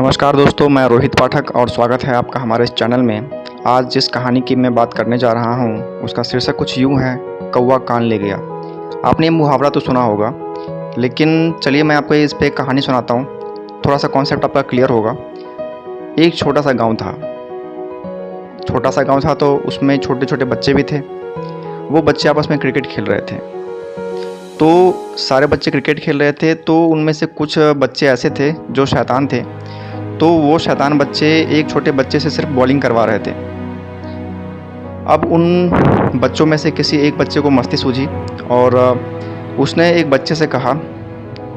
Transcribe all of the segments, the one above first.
नमस्कार दोस्तों, मैं रोहित पाठक और स्वागत है आपका हमारे इस चैनल में। आज जिस कहानी की मैं बात करने जा रहा हूँ उसका शीर्षक कुछ यूँ है, कौवा कान ले गया। आपने ये मुहावरा तो सुना होगा, लेकिन चलिए मैं आपको इस पे एक कहानी सुनाता हूँ, थोड़ा सा कॉन्सेप्ट आपका क्लियर होगा। एक छोटा सा गाँव था तो उसमें छोटे छोटे बच्चे भी थे। वो बच्चे आपस में क्रिकेट खेल रहे थे। तो सारे बच्चे क्रिकेट खेल रहे थे, तो उनमें से कुछ बच्चे ऐसे थे जो शैतान थे। तो वो शैतान बच्चे एक छोटे बच्चे से सिर्फ बॉलिंग करवा रहे थे। अब उन बच्चों में से किसी एक बच्चे को मस्ती सूझी और उसने एक बच्चे से कहा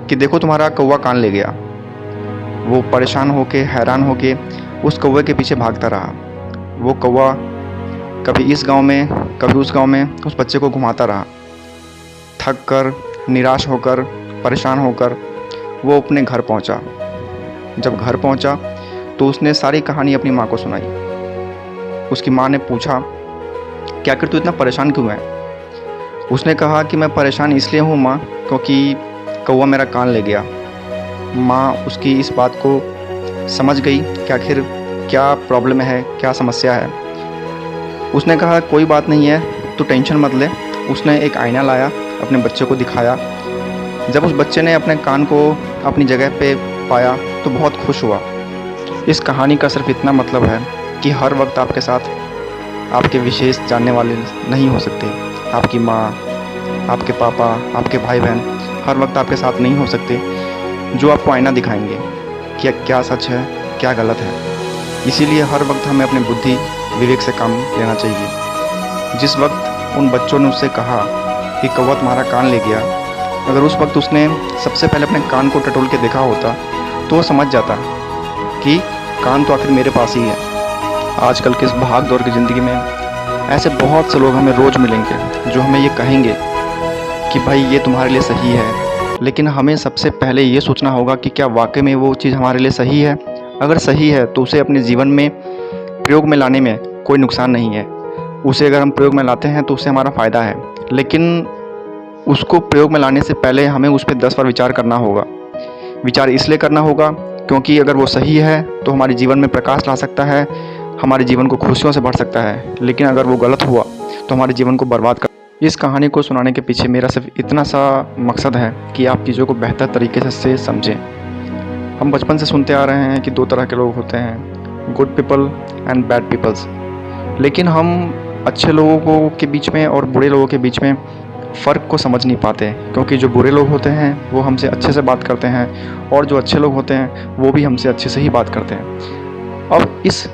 कि देखो तुम्हारा कौवा कान ले गया। वो परेशान होके हैरान होके उस कौवे के पीछे भागता रहा। वो कौवा कभी इस गांव में कभी उस गांव में उस बच्चे को घुमाता रहा। थक कर, निराश होकर, परेशान होकर वो अपने घर पहुंचा। जब घर पहुंचा तो उसने सारी कहानी अपनी माँ को सुनाई। उसकी माँ ने पूछा कि आखिर तू इतना परेशान क्यों है। उसने कहा कि मैं परेशान इसलिए हूँ माँ, क्योंकि कौवा मेरा कान ले गया। माँ उसकी इस बात को समझ गई कि आखिर क्या प्रॉब्लम है, क्या समस्या है। उसने कहा कोई बात नहीं है, तू टेंशन मत ले। उसने एक आईना लाया, अपने बच्चे को दिखाया। जब उस बच्चे ने अपने कान को अपनी जगह पे पाया तो बहुत खुश हुआ। इस कहानी का सिर्फ इतना मतलब है कि हर वक्त आपके साथ आपके विशेष जानने वाले नहीं हो सकते। आपकी माँ, आपके पापा, आपके भाई बहन हर वक्त आपके साथ नहीं हो सकते, जो आपको आईना दिखाएंगे कि क्या सच है, क्या गलत है। इसीलिए हर वक्त हमें अपनी बुद्धि विवेक से काम लेना चाहिए। जिस वक्त उन बच्चों ने उससे कहा कि कौवा तुम्हारा कान ले गया, अगर उस वक्त उसने सबसे पहले अपने कान को टटोल के देखा होता तो वो समझ जाता कि कान तो आखिर मेरे पास ही है। आजकल की इस भाग दौड़ की ज़िंदगी में ऐसे बहुत से लोग हमें रोज़ मिलेंगे जो हमें ये कहेंगे कि भाई ये तुम्हारे लिए सही है, लेकिन हमें सबसे पहले ये सोचना होगा कि क्या वाकई में वो चीज़ हमारे लिए सही है। अगर सही है तो उसे अपने जीवन में प्रयोग में लाने में कोई नुकसान नहीं है। उसे अगर हम प्रयोग में लाते हैं तो उससे हमारा फ़ायदा है, लेकिन उसको प्रयोग में लाने से पहले हमें उस पर 10 बार विचार करना होगा। विचार इसलिए करना होगा क्योंकि अगर वो सही है तो हमारे जीवन में प्रकाश ला सकता है, हमारे जीवन को खुशियों से भर सकता है, लेकिन अगर वो गलत हुआ तो हमारे जीवन को बर्बाद कर। इस कहानी को सुनाने के पीछे मेरा सिर्फ इतना सा मकसद है कि आप चीज़ों को बेहतर तरीके से समझें। हम बचपन से सुनते आ रहे हैं कि 2 तरह के लोग होते हैं, good people and bad peoples. लेकिन हम अच्छे लोगों के बीच में और बुरे लोगों के बीच में फ़र्क को समझ नहीं पाते, क्योंकि जो बुरे लोग होते हैं वो हमसे अच्छे से बात करते हैं और जो अच्छे लोग होते हैं वो भी हमसे अच्छे से ही बात करते हैं। अब इस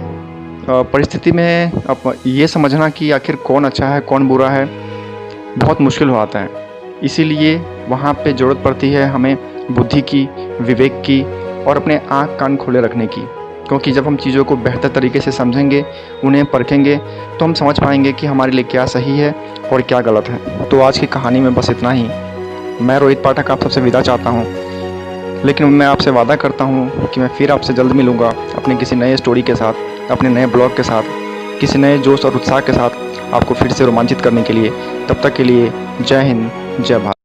परिस्थिति में अब ये समझना कि आखिर कौन अच्छा है कौन बुरा है बहुत मुश्किल हो आता है। इसीलिए वहाँ पे ज़रूरत पड़ती है हमें बुद्धि की, विवेक की और अपने आँख कान खुले रखने की, क्योंकि जब हम चीज़ों को बेहतर तरीके से समझेंगे, उन्हें परखेंगे, तो हम समझ पाएंगे कि हमारे लिए क्या सही है और क्या गलत है। तो आज की कहानी में बस इतना ही। मैं रोहित पाठक आप सबसे विदा चाहता हूँ, लेकिन मैं आपसे वादा करता हूँ कि मैं फिर आपसे जल्द मिलूँगा अपने किसी नए स्टोरी के साथ, अपने नए ब्लॉग के साथ, किसी नए जोश और उत्साह के साथ आपको फिर से रोमांचित करने के लिए। तब तक के लिए जय हिंद, जय भारत।